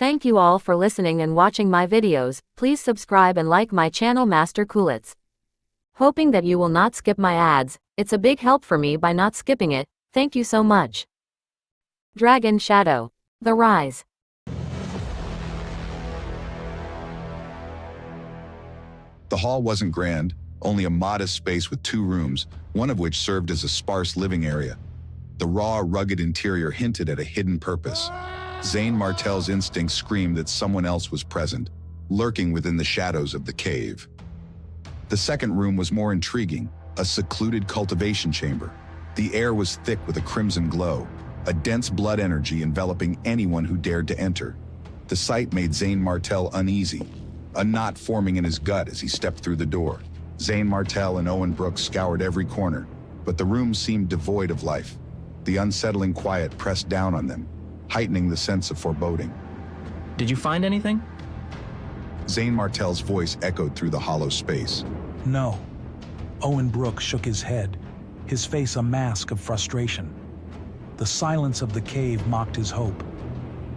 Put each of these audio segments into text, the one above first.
Thank you all for listening and watching my videos. Please subscribe and like my channel Master Coolitz. Hoping that you will not skip my ads. It's a big help for me by not skipping it. Thank you so much. Dragon Shadow. The Rise. The hall wasn't grand, only a modest space with 2 rooms, one of which served as a sparse living area. The raw, rugged interior hinted at a hidden purpose. Zane Martel's instincts screamed that someone else was present, lurking within the shadows of the cave. The second room was more intriguing, a secluded cultivation chamber. The air was thick with a crimson glow, a dense blood energy enveloping anyone who dared to enter. The sight made Zane Martel uneasy, a knot forming in his gut as he stepped through the door. Zane Martel and Owen Brooks scoured every corner, but the room seemed devoid of life. The unsettling quiet pressed down on them, heightening the sense of foreboding. Did you find anything? Zane Martel's voice echoed through the hollow space. No. Owen Brooks shook his head, his face a mask of frustration. The silence of the cave mocked his hope.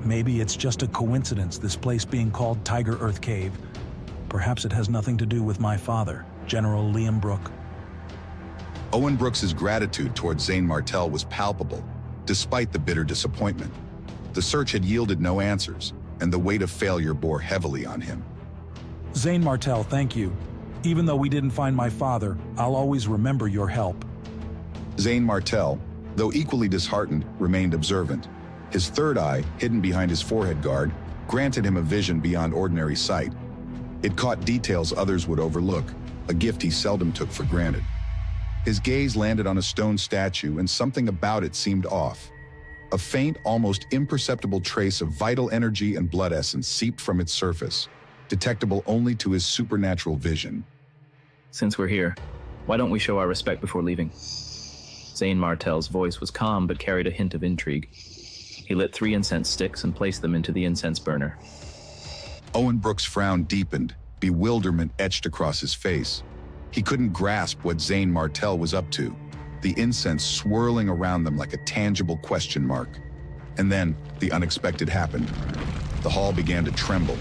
Maybe it's just a coincidence, this place being called Tiger Earth Cave. Perhaps it has nothing to do with my father, General Liam Brooke. Owen Brooks's gratitude towards Zane Martel was palpable, despite the bitter disappointment. The search had yielded no answers, and the weight of failure bore heavily on him. Zane Martel, thank you. Even though we didn't find my father, I'll always remember your help. Zane Martel, though equally disheartened, remained observant. His third eye, hidden behind his forehead guard, granted him a vision beyond ordinary sight. It caught details others would overlook, a gift he seldom took for granted. His gaze landed on a stone statue, and something about it seemed off. A faint, almost imperceptible trace of vital energy and blood essence seeped from its surface, detectable only to his supernatural vision. Since we're here, why don't we show our respect before leaving? Zane Martel's voice was calm but carried a hint of intrigue. He lit 3 incense sticks and placed them into the incense burner. Owen Brooks' frown deepened, bewilderment etched across his face. He couldn't grasp what Zane Martel was up to, the incense swirling around them like a tangible question mark. And then, the unexpected happened. The hall began to tremble,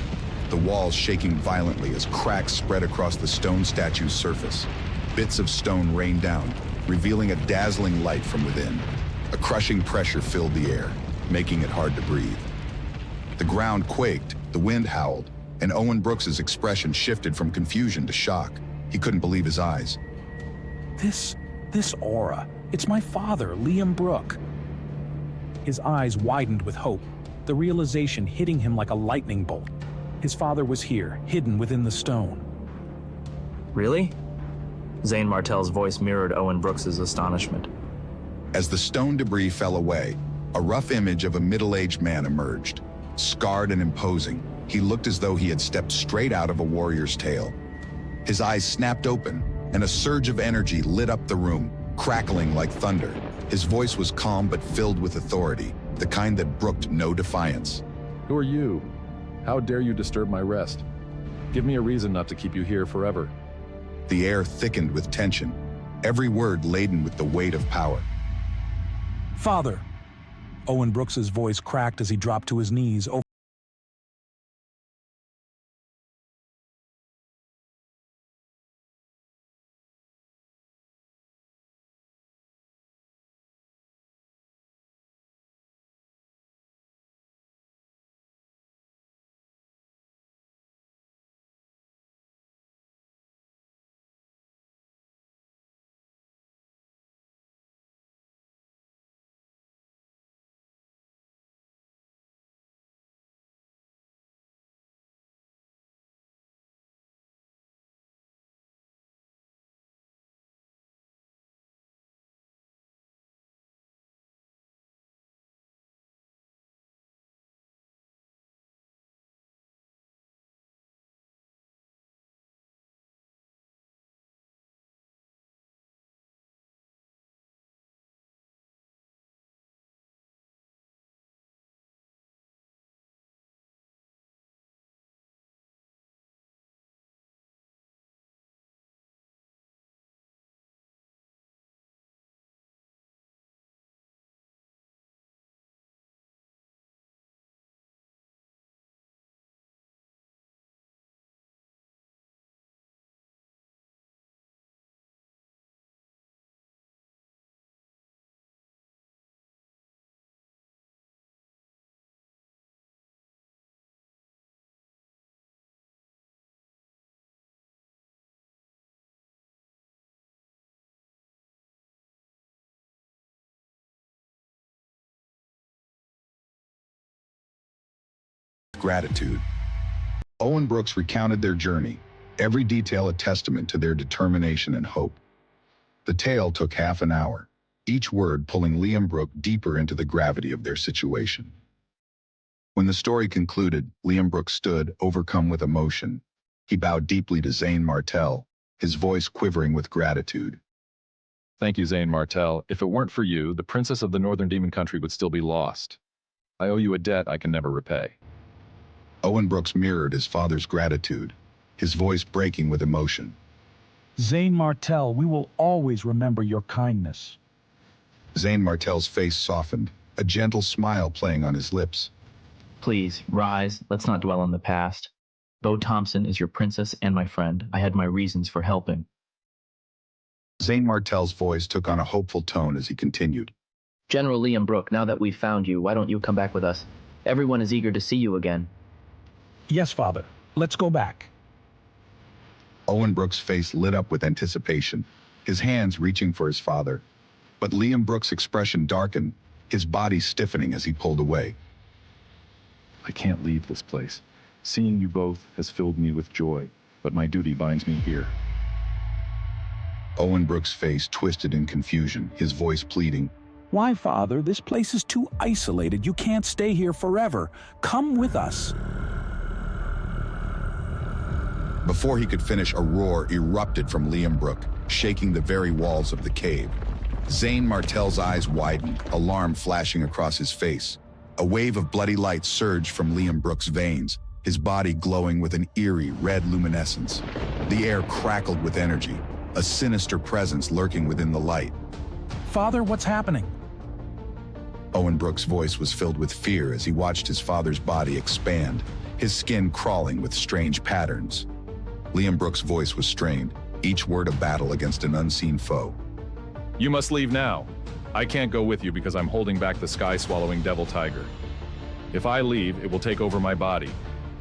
the walls shaking violently as cracks spread across the stone statue's surface. Bits of stone rained down, revealing a dazzling light from within. A crushing pressure filled the air, making it hard to breathe. The ground quaked, the wind howled, and Owen Brooks's expression shifted from confusion to shock. He couldn't believe his eyes. This aura, it's my father, Liam Brooke. His eyes widened with hope, the realization hitting him like a lightning bolt. His father was here, hidden within the stone. Really? Zane Martel's voice mirrored Owen Brooks's astonishment. As the stone debris fell away, a rough image of a middle-aged man emerged. Scarred and imposing, he looked as though he had stepped straight out of a warrior's tale. His eyes snapped open, and a surge of energy lit up the room, crackling like thunder. His voice was calm but filled with authority, the kind that brooked no defiance. Who are you? How dare you disturb my rest? Give me a reason not to keep you here forever. The air thickened with tension, every word laden with the weight of power. Father! Owen Brooks's voice cracked as he dropped to his knees, gratitude. Owen Brooks recounted their journey, every detail a testament to their determination and hope. The tale took half an hour, each word pulling Liam Brooke deeper into the gravity of their situation. When the story concluded, Liam Brooke stood, overcome with emotion. He bowed deeply to Zane Martell, his voice quivering with gratitude. Thank you, Zane Martell. If it weren't for you, the princess of the Northern Demon Country would still be lost. I owe you a debt I can never repay. Owen Brooks mirrored his father's gratitude, his voice breaking with emotion. Zane Martell, we will always remember your kindness. Zane Martell's face softened, a gentle smile playing on his lips. Please, rise. Let's not dwell on the past. Bo Thompson is your princess and my friend. I had my reasons for helping. Zane Martell's voice took on a hopeful tone as he continued. General Liam Brooke, now that we've found you, why don't you come back with us? Everyone is eager to see you again. Yes, Father. Let's go back. Owen Brooks' face lit up with anticipation, his hands reaching for his father. But Liam Brooks' expression darkened, his body stiffening as he pulled away. I can't leave this place. Seeing you both has filled me with joy, but my duty binds me here. Owen Brooks' face twisted in confusion, his voice pleading. Why, Father? This place is too isolated. You can't stay here forever. Come with us. Before he could finish, a roar erupted from Liam Brooke, shaking the very walls of the cave. Zane Martell's eyes widened, alarm flashing across his face. A wave of bloody light surged from Liam Brooks' veins, his body glowing with an eerie red luminescence. The air crackled with energy, a sinister presence lurking within the light. Father, what's happening? Owen Brooks' voice was filled with fear as he watched his father's body expand, his skin crawling with strange patterns. Liam Brooks' voice was strained, each word a battle against an unseen foe. You must leave now. I can't go with you because I'm holding back the sky-swallowing devil tiger. If I leave, it will take over my body,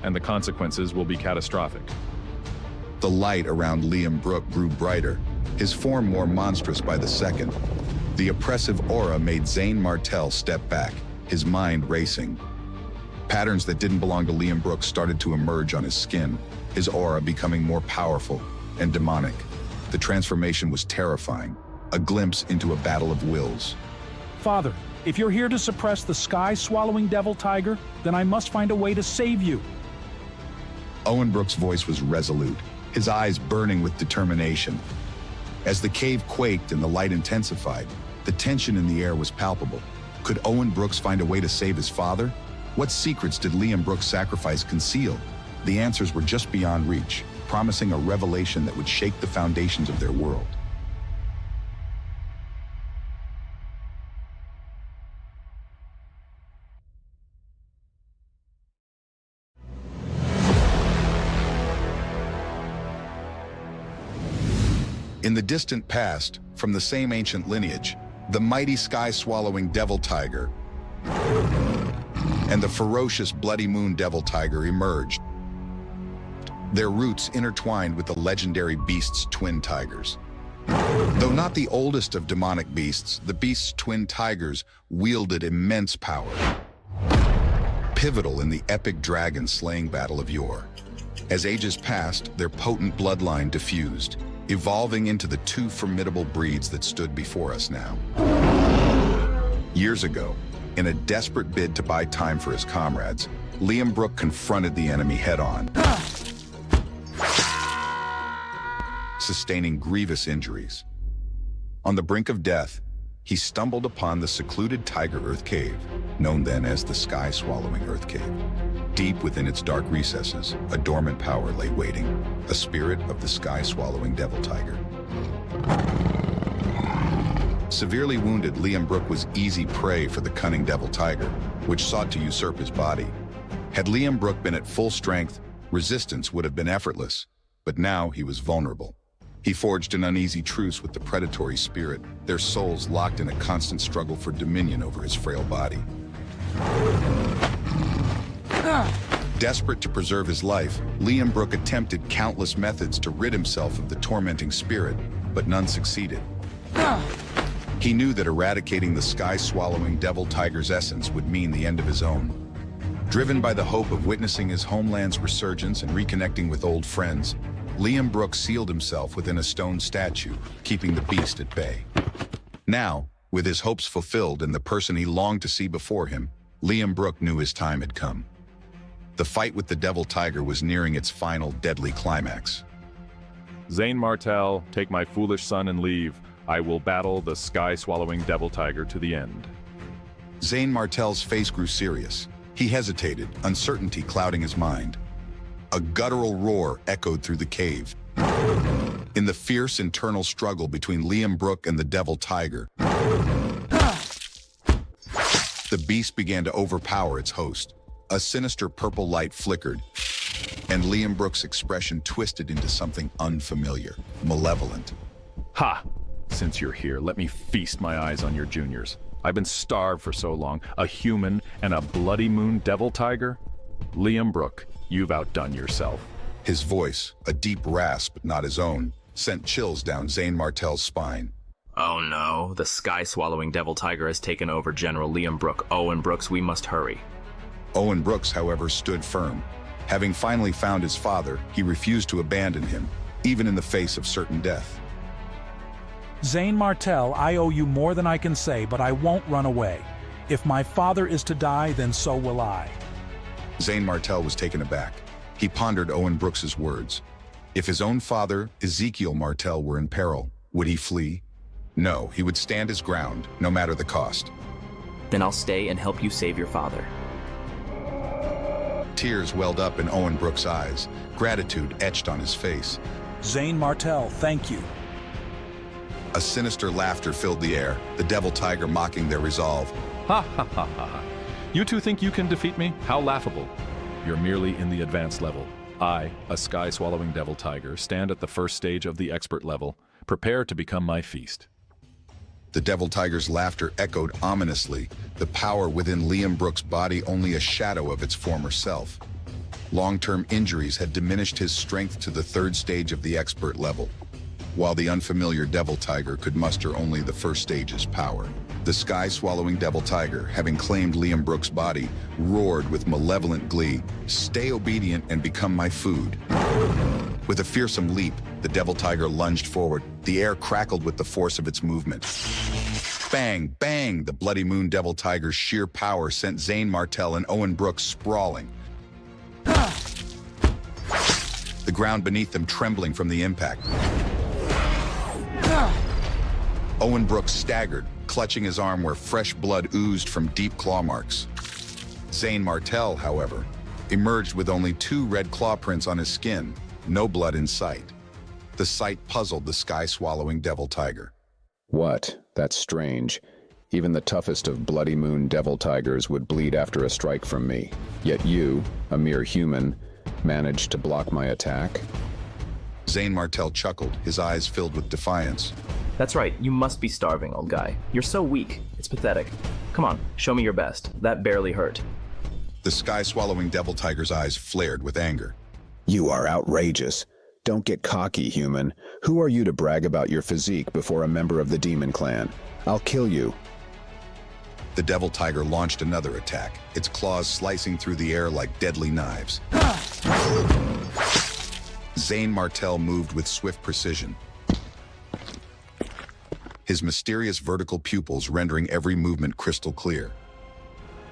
and the consequences will be catastrophic. The light around Liam Brooke grew brighter, his form more monstrous by the second. The oppressive aura made Zane Martell step back, his mind racing. Patterns that didn't belong to Liam Brooks started to emerge on his skin, his aura becoming more powerful and demonic. The transformation was terrifying, a glimpse into a battle of wills. Father, if you're here to suppress the sky-swallowing devil tiger, then I must find a way to save you. Owen Brooks' voice was resolute, his eyes burning with determination. As the cave quaked and the light intensified, the tension in the air was palpable. Could Owen Brooks find a way to save his father? What secrets did Liam Brooks' sacrifice conceal? The answers were just beyond reach, promising a revelation that would shake the foundations of their world. In the distant past, from the same ancient lineage, the mighty sky-swallowing devil tiger and the ferocious Bloody Moon devil tiger emerged, their roots intertwined with the legendary beast's twin tigers. Though not the oldest of demonic beasts, the beast's twin tigers wielded immense power, pivotal in the epic dragon-slaying battle of yore. As ages passed, their potent bloodline diffused, evolving into the two formidable breeds that stood before us now. Years ago, in a desperate bid to buy time for his comrades, Liam Brooke confronted the enemy head-on, sustaining grievous injuries. On the brink of death, he stumbled upon the secluded Tiger Earth Cave, known then as the Sky-Swallowing Earth Cave. Deep within its dark recesses, a dormant power lay waiting, a spirit of the sky-swallowing devil tiger. Severely wounded, Liam Brooke was easy prey for the cunning devil tiger, which sought to usurp his body. Had Liam Brooke been at full strength, resistance would have been effortless, but now he was vulnerable. He forged an uneasy truce with the predatory spirit, their souls locked in a constant struggle for dominion over his frail body. Desperate to preserve his life, Liam Brooke attempted countless methods to rid himself of the tormenting spirit, but none succeeded. He knew that eradicating the sky-swallowing devil tiger's essence would mean the end of his own. Driven by the hope of witnessing his homeland's resurgence and reconnecting with old friends, Liam Brooke sealed himself within a stone statue, keeping the beast at bay. Now, with his hopes fulfilled and the person he longed to see before him, Liam Brooke knew his time had come. The fight with the Devil Tiger was nearing its final deadly climax. Zane Martell, take my foolish son and leave. I will battle the sky-swallowing Devil Tiger to the end. Zane Martell's face grew serious. He hesitated, uncertainty clouding his mind. A guttural roar echoed through the cave. In the fierce internal struggle between Liam Brooke and the Devil Tiger, the beast began to overpower its host. A sinister purple light flickered, and Liam Brooke's expression twisted into something unfamiliar, malevolent. Ha! Since you're here, let me feast my eyes on your juniors. I've been starved for so long. A human and a bloody moon Devil Tiger? Liam Brooke, you've outdone yourself. His voice, a deep rasp not his own, sent chills down Zane Martell's spine. Oh no, the sky-swallowing Devil Tiger has taken over General Liam Brooke. Owen Brooks, we must hurry. Owen Brooks, however, stood firm. Having finally found his father, he refused to abandon him, even in the face of certain death. Zane Martell, I owe you more than I can say, but I won't run away. If my father is to die, then so will I. Zane Martell was taken aback. He pondered Owen Brooks's words. If his own father, Ezekiel Martell, were in peril, would he flee? No, he would stand his ground, no matter the cost. Then I'll stay and help you save your father. Tears welled up in Owen Brooks' eyes, gratitude etched on his face. Zane Martell, thank you. A sinister laughter filled the air, the Devil Tiger mocking their resolve. Ha ha ha ha ha. You two think you can defeat me? How laughable. You're merely in the advanced level. I, a sky-swallowing Devil Tiger, stand at the first stage of the expert level. Prepare to become my feast. The Devil Tiger's laughter echoed ominously, the power within Liam Brooks' body only a shadow of its former self. Long-term injuries had diminished his strength to the third stage of the expert level, while the unfamiliar Devil Tiger could muster only the first stage's power. The sky-swallowing Devil Tiger, having claimed Liam Brooks' body, roared with malevolent glee, "Stay obedient and become my food." With a fearsome leap, the Devil Tiger lunged forward. The air crackled with the force of its movement. Bang, bang! The Bloody Moon Devil Tiger's sheer power sent Zane Martell and Owen Brooks sprawling, the ground beneath them trembling from the impact. Owen Brooks staggered, clutching his arm where fresh blood oozed from deep claw marks. Zane Martell, however, emerged with only 2 red claw prints on his skin, no blood in sight. The sight puzzled the sky-swallowing Devil Tiger. What? That's strange. Even the toughest of Bloody Moon Devil Tigers would bleed after a strike from me. Yet you, a mere human, managed to block my attack? Zane Martell chuckled, his eyes filled with defiance. That's right, you must be starving, old guy. You're so weak, it's pathetic. Come on, show me your best. That barely hurt. The sky-swallowing Devil Tiger's eyes flared with anger. You are outrageous. Don't get cocky, human. Who are you to brag about your physique before a member of the Demon Clan? I'll kill you. The Devil Tiger launched another attack, its claws slicing through the air like deadly knives. Zane Martell moved with swift precision, his mysterious vertical pupils rendering every movement crystal clear.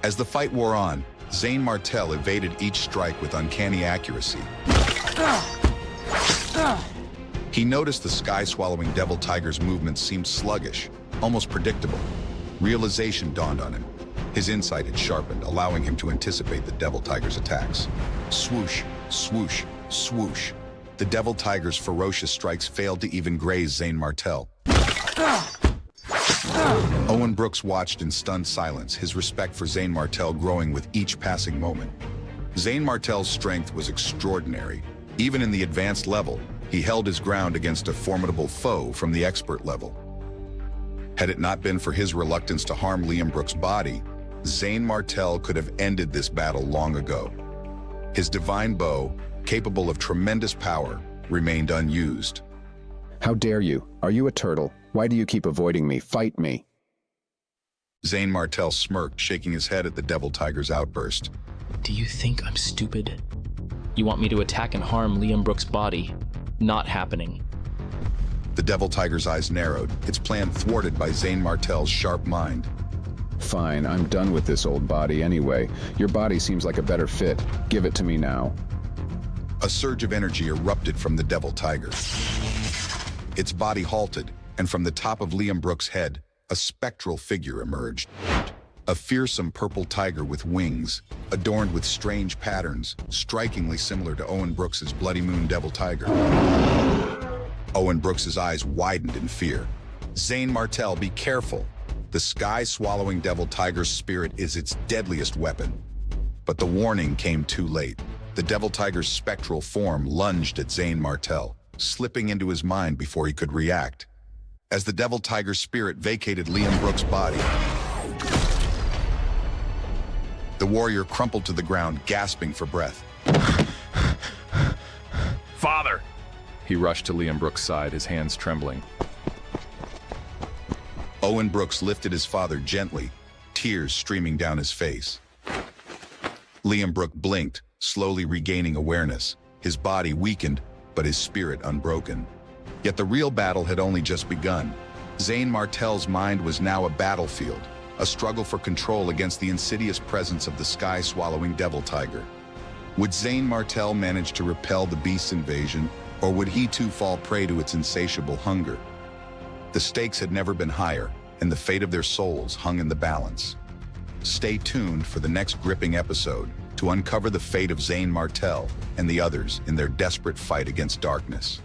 As the fight wore on, Zane Martell evaded each strike with uncanny accuracy. He noticed the sky-swallowing Devil Tiger's movements seemed sluggish, almost predictable. Realization dawned on him. His insight had sharpened, allowing him to anticipate the Devil Tiger's attacks. Swoosh, swoosh, swoosh. The Devil Tiger's ferocious strikes failed to even graze Zane Martell. Owen Brooks watched in stunned silence, his respect for Zane Martell growing with each passing moment. Zane Martell's strength was extraordinary. Even in the advanced level, he held his ground against a formidable foe from the expert level. Had it not been for his reluctance to harm Liam Brooks' body, Zane Martell could have ended this battle long ago. His divine bow, capable of tremendous power, remained unused. How dare you? Are you a turtle? Why do you keep avoiding me? Fight me! Zane Martell smirked, shaking his head at the Devil Tiger's outburst. Do you think I'm stupid? You want me to attack and harm Liam Brooks' body? Not happening. The Devil Tiger's eyes narrowed, its plan thwarted by Zane Martell's sharp mind. Fine, I'm done with this old body anyway. Your body seems like a better fit. Give it to me now. A surge of energy erupted from the Devil Tiger. Its body halted, and from the top of Liam Brooks' head, a spectral figure emerged. A fearsome purple tiger with wings, adorned with strange patterns, strikingly similar to Owen Brooks's Bloody Moon Devil Tiger. Owen Brooks's eyes widened in fear. Zane Martell, be careful. The sky-swallowing Devil Tiger's spirit is its deadliest weapon. But the warning came too late. The Devil Tiger's spectral form lunged at Zane Martell, slipping into his mind before he could react. As the Devil Tiger's spirit vacated Liam Brooks' body, the warrior crumpled to the ground, gasping for breath. Father! He rushed to Liam Brooks' side, his hands trembling. Owen Brooks lifted his father gently, tears streaming down his face. Liam Brooks blinked, slowly regaining awareness. His body weakened, but his spirit unbroken. Yet the real battle had only just begun. Zane Martell's mind was now a battlefield, a struggle for control against the insidious presence of the sky-swallowing Devil Tiger. Would Zane Martell manage to repel the beast's invasion, or would he too fall prey to its insatiable hunger? The stakes had never been higher, and the fate of their souls hung in the balance. Stay tuned for the next gripping episode to uncover the fate of Zane Martell and the others in their desperate fight against darkness.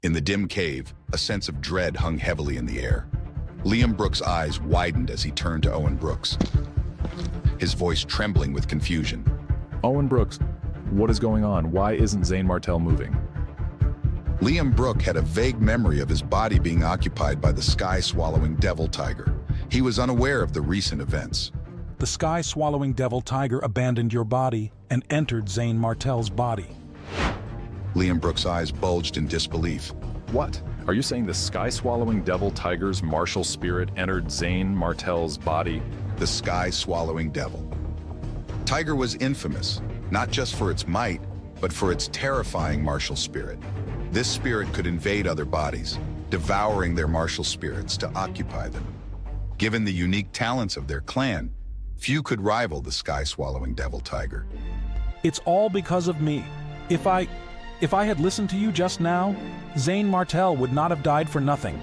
In the dim cave, a sense of dread hung heavily in the air. Liam Brooks' eyes widened as he turned to Owen Brooks, his voice trembling with confusion. Owen Brooks, what is going on? Why isn't Zane Martell moving? Liam Brooks had a vague memory of his body being occupied by the sky-swallowing Devil Tiger. He was unaware of the recent events. The sky-swallowing Devil Tiger abandoned your body and entered Zane Martell's body. Liam Brooks' eyes bulged in disbelief. What? Are you saying the sky-swallowing Devil Tiger's martial spirit entered Zane Martell's body? The sky-swallowing devil. Tiger was infamous, not just for its might, but for its terrifying martial spirit. This spirit could invade other bodies, devouring their martial spirits to occupy them. Given the unique talents of their clan, few could rival the sky-swallowing Devil Tiger. It's all because of me. If I had listened to you just now, Zane Martell would not have died for nothing.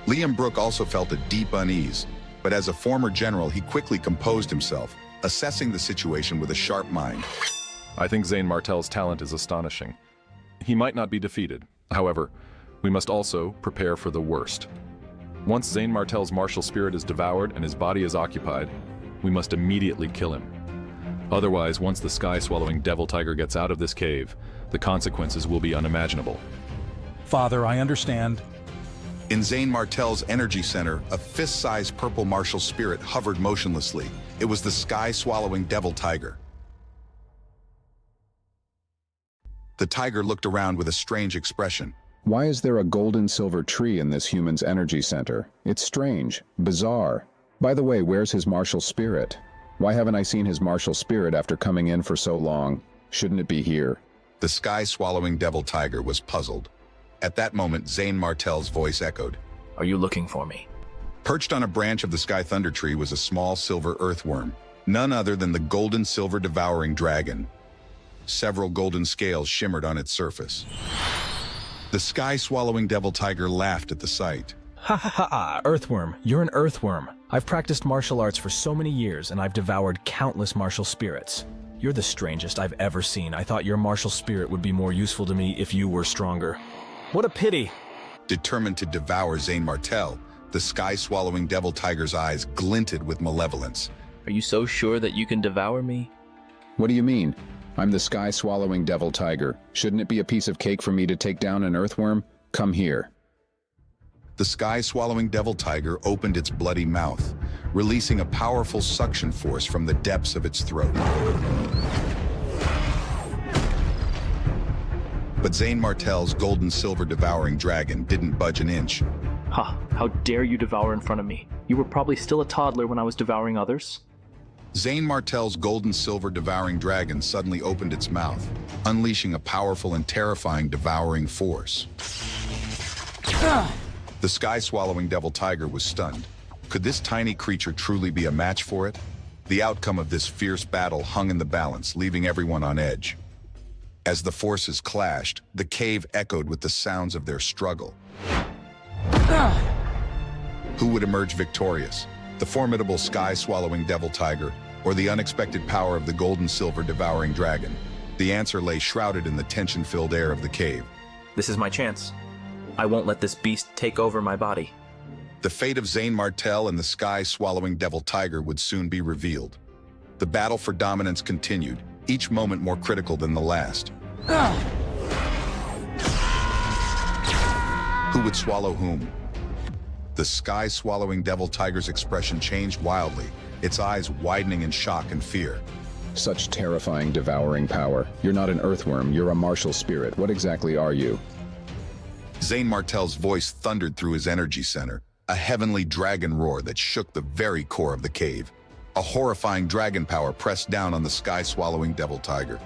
Liam Brooks also felt a deep unease, but as a former general, he quickly composed himself, assessing the situation with a sharp mind. I think Zane Martell's talent is astonishing. He might not be defeated. However, we must also prepare for the worst. Once Zane Martell's martial spirit is devoured and his body is occupied, we must immediately kill him. Otherwise, once the sky-swallowing Devil Tiger gets out of this cave, the consequences will be unimaginable. Father, I understand. In Zane Martell's energy center, a fist-sized purple martial spirit hovered motionlessly. It was the sky-swallowing Devil Tiger. The tiger looked around with a strange expression. Why is there a gold-and-silver tree in this human's energy center? It's strange, bizarre. By the way, where's his martial spirit? Why haven't I seen his martial spirit after coming in for so long? Shouldn't it be here? The sky-swallowing Devil Tiger was puzzled. At that moment, Zane Martell's voice echoed. Are you looking for me? Perched on a branch of the Sky Thunder tree was a small silver earthworm, none other than the golden silver devouring dragon. Several golden scales shimmered on its surface. The sky-swallowing Devil Tiger laughed at the sight. Ha ha ha, earthworm, you're an earthworm. I've practiced martial arts for so many years and I've devoured countless martial spirits. You're the strangest I've ever seen. I thought your martial spirit would be more useful to me if you were stronger. What a pity. Determined to devour Zane Martell, the sky-swallowing Devil Tiger's eyes glinted with malevolence. Are you so sure that you can devour me? What do you mean? I'm the sky-swallowing Devil Tiger. Shouldn't it be a piece of cake for me to take down an earthworm? Come here. The sky-swallowing Devil Tiger opened its bloody mouth, releasing a powerful suction force from the depths of its throat. But Zane Martel's gold-and-silver devouring dragon didn't budge an inch. Ha, how dare you devour in front of me? You were probably still a toddler when I was devouring others. Zane Martel's gold-and-silver devouring dragon suddenly opened its mouth, unleashing a powerful and terrifying devouring force. The sky-swallowing devil tiger was stunned. Could this tiny creature truly be a match for it? The outcome of this fierce battle hung in the balance, leaving everyone on edge. As the forces clashed, the cave echoed with the sounds of their struggle. Who would emerge victorious? The formidable sky-swallowing devil tiger, or the unexpected power of the gold-and-silver devouring dragon? The answer lay shrouded in the tension-filled air of the cave. This is my chance. I won't let this beast take over my body. The fate of Zane Martel and the sky-swallowing devil tiger would soon be revealed. The battle for dominance continued, each moment more critical than the last. Who would swallow whom? The sky-swallowing devil tiger's expression changed wildly, its eyes widening in shock and fear. Such terrifying devouring power. You're not an earthworm, you're a martial spirit. What exactly are you? Zane Martel's voice thundered through his energy center, a heavenly dragon roar that shook the very core of the cave. A horrifying dragon power pressed down on the sky-swallowing devil tiger,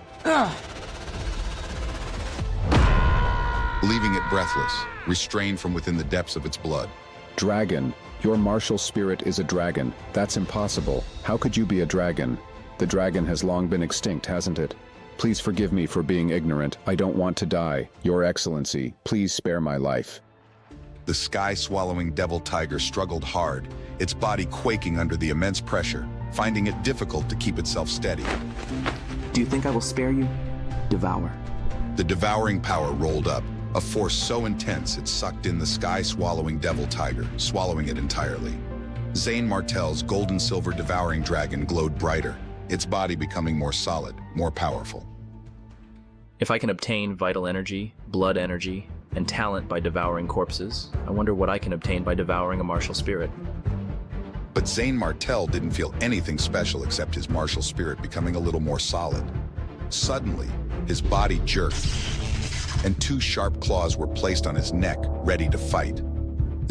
leaving it breathless, restrained from within the depths of its blood. Dragon. Your martial spirit is a dragon. That's impossible. How could you be a dragon? The dragon has long been extinct, hasn't it? Please forgive me for being ignorant. I don't want to die. Your Excellency, please spare my life. The sky-swallowing devil tiger struggled hard, its body quaking under the immense pressure, finding it difficult to keep itself steady. Do you think I will spare you? Devour. The devouring power rolled up, a force so intense it sucked in the sky-swallowing devil tiger, swallowing it entirely. Zane Martel's gold-and-silver devouring dragon glowed brighter, its body becoming more solid, more powerful. If I can obtain vital energy, blood energy, and talent by devouring corpses, I wonder what I can obtain by devouring a martial spirit. But Zane Martel didn't feel anything special except his martial spirit becoming a little more solid. Suddenly, his body jerked, and two sharp claws were placed on his neck, ready to fight.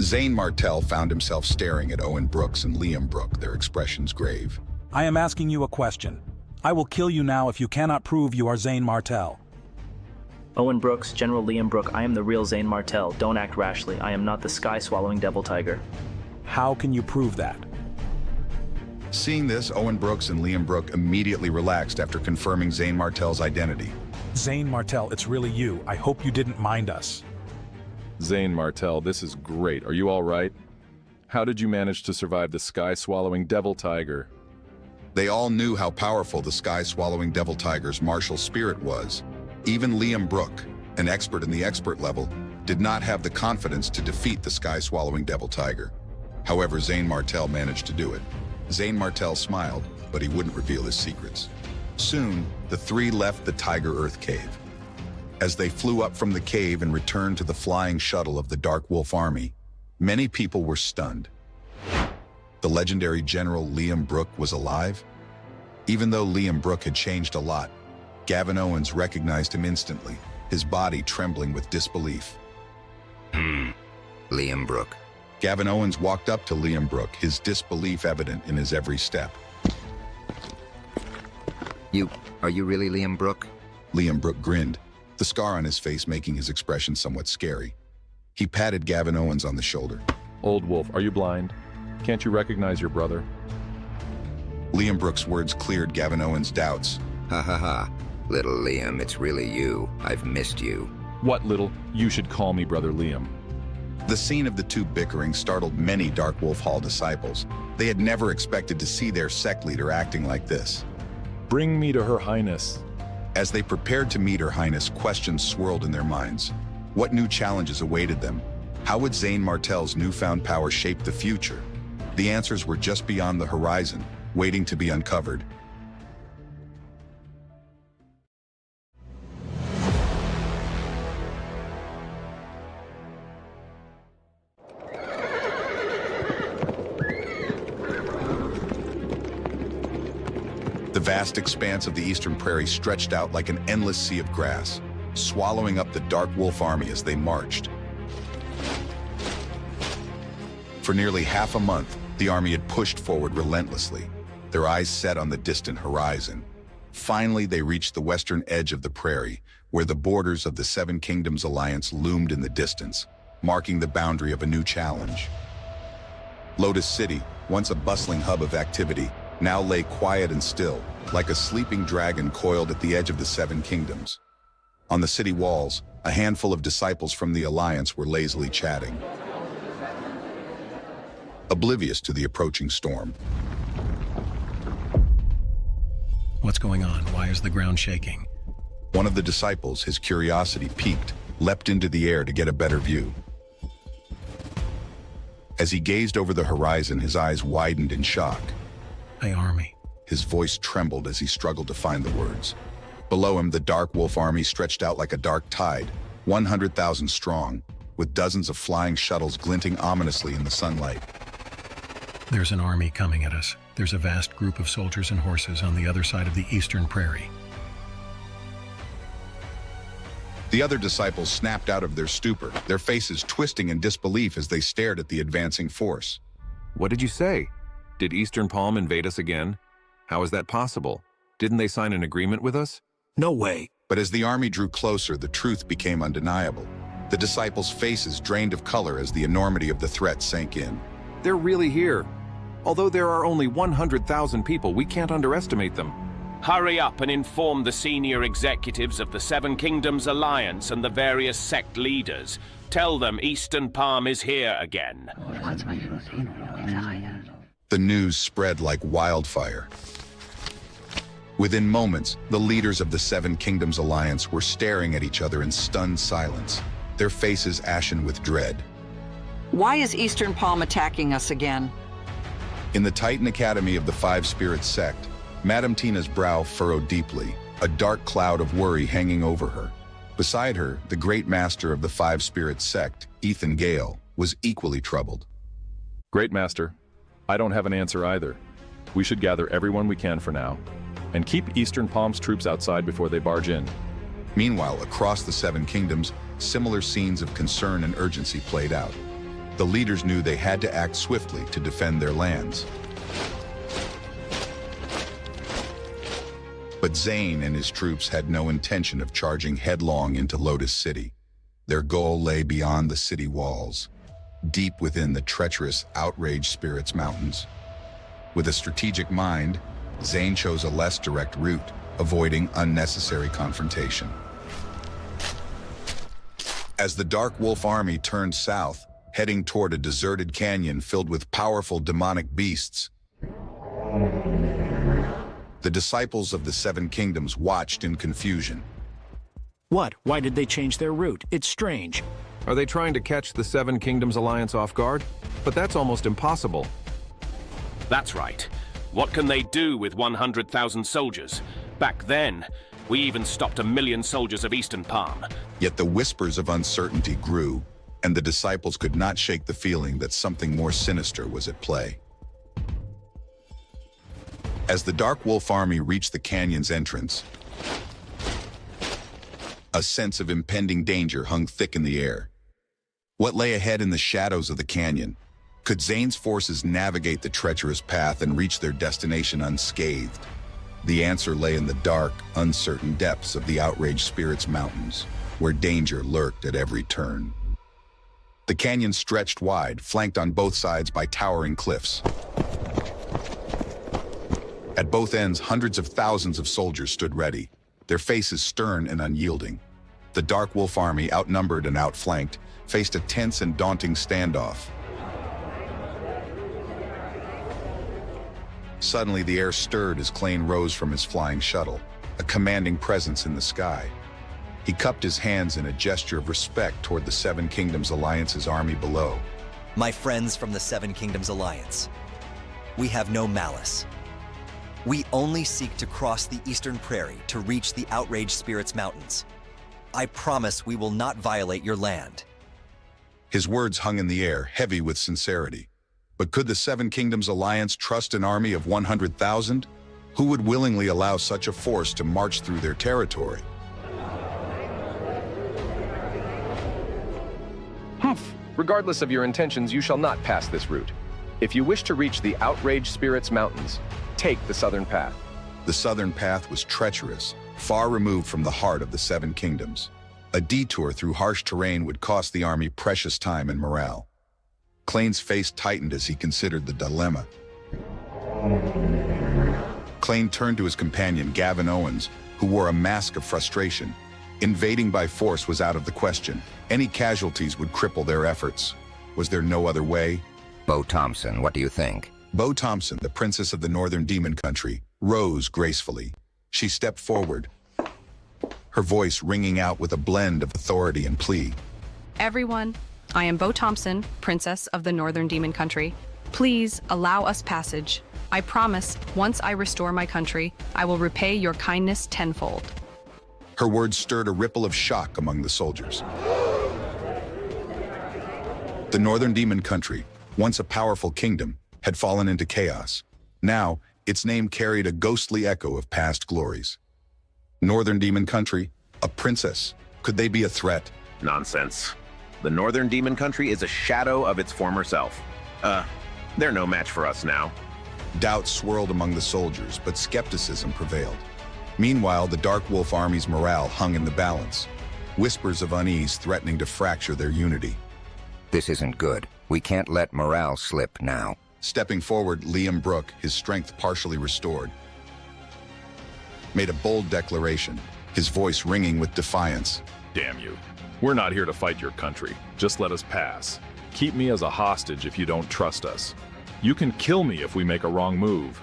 Zane Martel found himself staring at Owen Brooks and Liam Brooke, their expressions grave. I am asking you a question. I will kill you now if you cannot prove you are Zane Martel. Owen Brooks, General Liam Brooke, I am the real Zane Martel. Don't act rashly. I am not the sky-swallowing devil tiger. How can you prove that? Seeing this, Owen Brooks and Liam Brooke immediately relaxed after confirming Zane Martel's identity. Zane Martel, it's really you. I hope you didn't mind us. Zane Martel, this is great. Are you all right? How did you manage to survive the sky-swallowing devil tiger? They all knew how powerful the sky-swallowing devil tiger's martial spirit was. Even Liam Brooke, an expert in the expert level, did not have the confidence to defeat the sky-swallowing devil tiger. However, Zane Martel managed to do it. Zane Martel smiled, but he wouldn't reveal his secrets. Soon, the three left the Tiger Earth cave. As they flew up from the cave and returned to the flying shuttle of the Dark Wolf Army, many people were stunned. The legendary General Liam Brooke was alive? Even though Liam Brooke had changed a lot, Gavin Owens recognized him instantly, his body trembling with disbelief. Liam Brooke. Gavin Owens walked up to Liam Brooke, his disbelief evident in his every step. Are you really Liam Brooke? Liam Brooke grinned, the scar on his face making his expression somewhat scary. He patted Gavin Owens on the shoulder. Old Wolf, are you blind? Can't you recognize your brother? Liam Brooke's words cleared Gavin Owens' doubts. Ha ha ha. Little Liam, it's really you. I've missed you. What, little? You should call me Brother Liam. The scene of the two bickering startled many Dark Wolf Hall disciples. They had never expected to see their sect leader acting like this. Bring me to Her Highness. As they prepared to meet Her Highness, questions swirled in their minds. What new challenges awaited them? How would Zane Martel's newfound power shape the future? The answers were just beyond the horizon, waiting to be uncovered. The vast expanse of the eastern prairie stretched out like an endless sea of grass. swallowing up the Dark Wolf army as they marched. For nearly half a month, the army had pushed forward relentlessly, their eyes set on the distant horizon. Finally, they reached the western edge of the prairie, where the borders of the Seven Kingdoms Alliance loomed in the distance, marking the boundary of a new challenge. Lotus City, once a bustling hub of activity, now lay quiet and still, like a sleeping dragon coiled at the edge of the Seven Kingdoms. On the city walls, a handful of disciples from the Alliance were lazily chatting, oblivious to the approaching storm. What's going on? Why is the ground shaking? One of the disciples, his curiosity piqued, leapt into the air to get a better view. As he gazed over the horizon, his eyes widened in shock. My army. His voice trembled as he struggled to find the words. Below him, the Dark Wolf army stretched out like a dark tide, 100,000 strong, with dozens of flying shuttles glinting ominously in the sunlight. There's an army coming at us. There's a vast group of soldiers and horses on the other side of the eastern prairie. The other disciples snapped out of their stupor, their faces twisting in disbelief as they stared at the advancing force. What did you say? Did Eastern Palm invade us again? How is that possible? Didn't they sign an agreement with us? No way. But as the army drew closer, the truth became undeniable. The disciples' faces drained of color as the enormity of the threat sank in. They're really here. Although there are only 100,000 people, we can't underestimate them. Hurry up and inform the senior executives of the Seven Kingdoms Alliance and the various sect leaders. Tell them Eastern Palm is here again. The news spread like wildfire. Within moments, the leaders of the Seven Kingdoms Alliance were staring at each other in stunned silence, their faces ashen with dread. Why is Eastern Palm attacking us again? In the Titan Academy of the Five Spirits sect, Madame Tina's brow furrowed deeply, a dark cloud of worry hanging over her. Beside her, the great master of the Five Spirits sect, Ethan Gale, was equally troubled. Great Master, I don't have an answer either. We should gather everyone we can for now, and keep Eastern Palm's troops outside before they barge in. Meanwhile, across the Seven Kingdoms, similar scenes of concern and urgency played out. The leaders knew they had to act swiftly to defend their lands. But Zane and his troops had no intention of charging headlong into Lotus City. Their goal lay beyond the city walls, deep within the treacherous Outrage Spirits Mountains. With a strategic mind, Zane chose a less direct route, avoiding unnecessary confrontation. As the Dark Wolf army turned south, heading toward a deserted canyon filled with powerful demonic beasts, the disciples of the Seven Kingdoms watched in confusion. What? Why did they change their route? It's strange. Are they trying to catch the Seven Kingdoms Alliance off guard? But that's almost impossible. That's right. What can they do with 100,000 soldiers? Back then, we even stopped 1 million soldiers of Eastern Palm. Yet the whispers of uncertainty grew, and the disciples could not shake the feeling that something more sinister was at play. As the Dark Wolf army reached the canyon's entrance, a sense of impending danger hung thick in the air. What lay ahead in the shadows of the canyon? Could Zane's forces navigate the treacherous path and reach their destination unscathed? The answer lay in the dark, uncertain depths of the Outrage Spirits Mountains, where danger lurked at every turn. The canyon stretched wide, flanked on both sides by towering cliffs. At both ends, hundreds of thousands of soldiers stood ready, their faces stern and unyielding. The Dark Wolf army, outnumbered and outflanked, faced a tense and daunting standoff. Suddenly, the air stirred as Klain rose from his flying shuttle, a commanding presence in the sky. He cupped his hands in a gesture of respect toward the Seven Kingdoms Alliance's army below. My friends from the Seven Kingdoms Alliance, we have no malice. We only seek to cross the Eastern Prairie to reach the Outrage Spirits Mountains. I promise we will not violate your land. His words hung in the air, heavy with sincerity. But could the Seven Kingdoms Alliance trust an army of 100,000? Who would willingly allow such a force to march through their territory? Humph! Regardless of your intentions, you shall not pass this route. If you wish to reach the Outraged Spirits Mountains, take the southern path. The southern path was treacherous, far removed from the heart of the Seven Kingdoms. A detour through harsh terrain would cost the army precious time and morale. Clayne's face tightened as he considered the dilemma. Clayne turned to his companion, Gavin Owens, who wore a mask of frustration. Invading by force was out of the question. Any casualties would cripple their efforts. Was there no other way? Bo Thompson, what do you think? Bo Thompson, the princess of the Northern Demon Country, rose gracefully. She stepped forward, her voice ringing out with a blend of authority and plea. Everyone, I am Bo Thompson, princess of the Northern Demon Country. Please allow us passage. I promise, once I restore my country, I will repay your kindness tenfold. Her words stirred a ripple of shock among the soldiers. The Northern Demon Country, once a powerful kingdom, had fallen into chaos. Now, its name carried a ghostly echo of past glories. Northern Demon Country, a princess. Could they be a threat? Nonsense. The Northern Demon Country is a shadow of its former self. They're no match for us now. Doubt swirled among the soldiers, but skepticism prevailed. Meanwhile, the Dark Wolf Army's morale hung in the balance, whispers of unease threatening to fracture their unity. This isn't good. We can't let morale slip now. Stepping forward, Liam Brooke, his strength partially restored, made a bold declaration, his voice ringing with defiance. Damn you. We're not here to fight your country. Just let us pass. Keep me as a hostage if you don't trust us. You can kill me if we make a wrong move.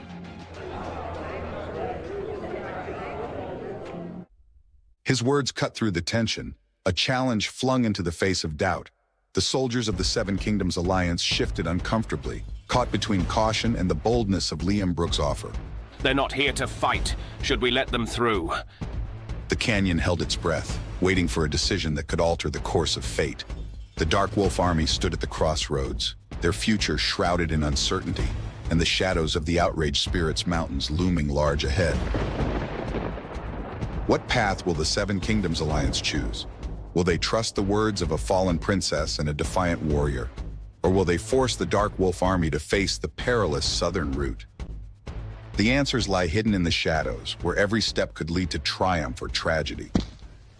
His words cut through the tension, a challenge flung into the face of doubt. The soldiers of the Seven Kingdoms Alliance shifted uncomfortably, caught between caution and the boldness of Liam Brooke's offer. They're not here to fight. Should we let them through? The canyon held its breath, waiting for a decision that could alter the course of fate. The Dark Wolf Army stood at the crossroads, their future shrouded in uncertainty, and the shadows of the Outraged Spirits Mountains looming large ahead. What path will the Seven Kingdoms Alliance choose? Will they trust the words of a fallen princess and a defiant warrior? Or will they force the Dark Wolf Army to face the perilous southern route? The answers lie hidden in the shadows, where every step could lead to triumph or tragedy.